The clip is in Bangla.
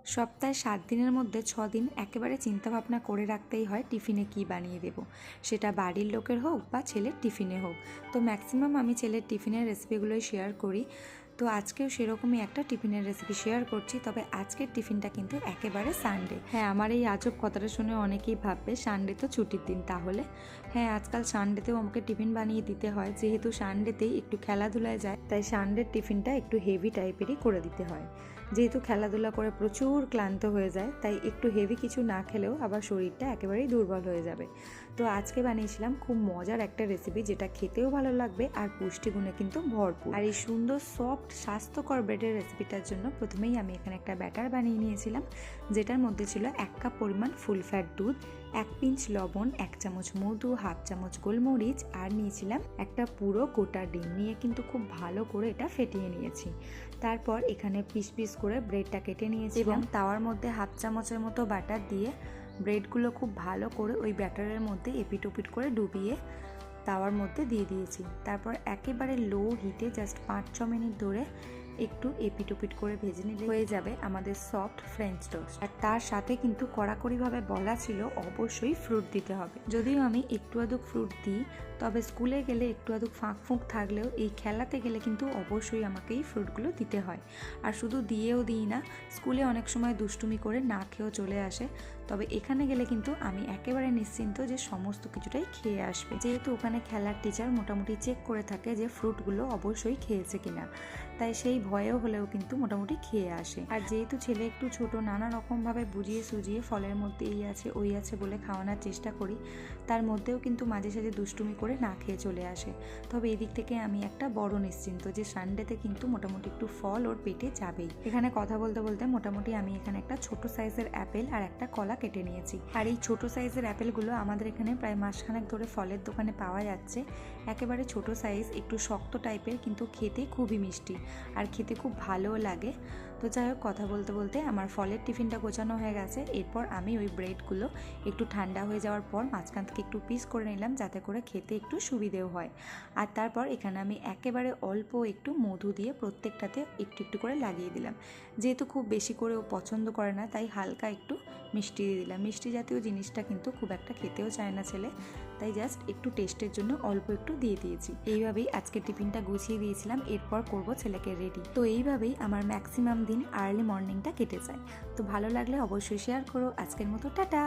সপ্তাহে 7 দিনের মধ্যে 6 দিন একেবারে চিন্তাভাবনা করে রাখতেই হয় টিফিনে কি বানিয়ে দেব, সেটা বাড়ির লোকের হোক বা ছেলের টিফিনে হোক। তো ম্যাক্সিমাম আমি ছেলের টিফিনের রেসিপিগুলোই শেয়ার করি। তো আজকেও সেরকমই একটা টিফিনের রেসিপি শেয়ার করছি, তবে আজকের টিফিনটা কিন্তু একেবারে সানডে। হ্যাঁ, আমার এই আজব কথাটা শুনে অনেকেই ভাববে সানডে তো ছুটির দিন, তাহলে হ্যাঁ, আজকাল সানডেতেও আমাকে টিফিন বানিয়ে দিতে হয়। যেহেতু সানডেতেই একটু খেলাধুলায় যায়, তাই সানডের টিফিনটা একটু হেভি টাইপেরই করে দিতে হয়। যেহেতু খেলাধুলা করে প্রচুর ক্লান্ত হয়ে যায়, তাই একটু হেভি কিছু না খেলেও আবার শরীরটা একেবারেই দুর্বল হয়ে যাবে। তো আজকে বানিয়েছিলাম খুব মজার একটা রেসিপি, যেটা খেতেও ভালো লাগবে আর পুষ্টিগুণে কিন্তু ভরপুর। আর এই সুন্দর সফট স্বাস্থ্যকর ব্রেডের রেসিপিটার জন্য প্রথমেই আমি এখানে একটা ব্যাটার বানিয়ে নিয়েছিলাম, যেটার মধ্যে ছিল 1 কাপ পরিমাণ ফুল ফ্যাট দুধ, 1 পিঞ্চ লবণ, 1 চামচ মধু, 1/2 চামচ গোলমরিচ, আর নিয়েছিলাম একটা পুরো গোটা ডিম। নিয়ে কিন্তু খুব ভালো করে এটা ফেটিয়ে নিয়েছি। তারপর এখানে পিস পিস করে ব্রেডটা কেটে নিয়েছি এবং তাওয়ার মধ্যে 1/2 চামচের মতো বাটার দিয়ে ব্রেডগুলো খুব ভালো করে ওই ব্যাটারের মধ্যে এপিট ওপিট করে ডুবিয়ে তাওয়ার মধ্যে দিয়ে দিয়েছি। তারপর একেবারে লো হিটে জাস্ট 5-6 মিনিট ধরে একটু এপিট ওপিট করে ভেজে নিলে হয়ে যাবে আমাদের সফট ফ্রেঞ্চ টোস্ট। আর তার সাথে কিন্তু কড়াকড়িভাবে বলা ছিল অবশ্যই ফ্রুট দিতে হবে। যদিও আমি একটু আধুক ফ্রুট দিই, তবে স্কুলে গেলে একটু আধুক ফাঁক ফুঁক থাকলেও এই খেলাতে গেলে কিন্তু অবশ্যই আমাকে এই ফ্রুটগুলো দিতে হয়। আর শুধু দিয়েও দিই না, স্কুলে অনেক সময় দুষ্টুমি করে না খেয়েও চলে আসে, তবে এখানে গেলে কিন্তু আমি একেবারে নিশ্চিন্ত যে সমস্ত কিছুটাই খেয়ে আসবে। যেহেতু ওখানে খেলার টিচার মোটামুটি চেক করে থাকে যে ফ্রুটগুলো অবশ্যই খেয়েছে কিনা, তাই সেই ভয়েও হলেও কিন্তু মোটামুটি খেয়ে আসে। আর যেহেতু ছেলে একটু ছোট, নানা রকমভাবে বুঝিয়ে সুজিয়ে ফলের মধ্যে এই আছে ওই আছে বলে খাওয়ানোর চেষ্টা করি, তার মধ্যেও কিন্তু মাঝে সাঝে দুষ্টুমি করে না খেয়ে চলে আসে। তবে এদিক থেকে আমি একটা বড় নিশ্চিন্ত যে সানডেতে কিন্তু মোটামুটি একটু ফল ওর পেটে যাবেই। এখানে কথা বলতে বলতে মোটামুটি আমি এখানে একটা ছোট সাইজের অ্যাপেল আর একটা কলা কেটে নিয়েছি। আর এই ছোট সাইজের অ্যাপেলগুলো আমাদের এখানে প্রায় মাসখানেক ধরে ফলের দোকানে পাওয়া যাচ্ছে। একেবারে ছোট সাইজ, একটু শক্ত টাইপের, কিন্তু খেতে খুবই মিষ্টি আর খেতে খুব ভালোও লাগে। তো যাই হোক, কথা বলতে বলতে আমার ফলের টিফিনটা গোছানো হয়ে গেছে। এরপর আমি ওই ব্রেডগুলো একটু ঠান্ডা হয়ে যাওয়ার পর মাঝখান থেকে একটু পিস করে নিলাম, যাতে করে খেতে একটু সুবিধেও হয়। আর তারপর এখানে আমি একেবারে অল্প একটু মধু দিয়ে প্রত্যেকটাতে একটু একটু করে লাগিয়ে দিলাম। যেহেতু খুব বেশি করে ও পছন্দ করে না, তাই হালকা একটু মিষ্টি দিয়ে দিলাম। মিষ্টি জাতীয় জিনিসটা কিন্তু খুব একটা খেতেও চায় না ছেলে, তাই জাস্ট একটু টেস্টের জন্য অল্প একটু দিয়ে দিয়েছি। এইভাবেই আজকে টিফিনটা গুছিয়ে দিয়েছিলাম। এরপর করব ছেলেকে রেডি। তো এইভাবেই আমার ম্যাক্সিমাম দিন আর্লি মর্নিংটা কেটে যায়। তো ভালো লাগলে অবশ্যই শেয়ার করো। আজকের মতো টাটা।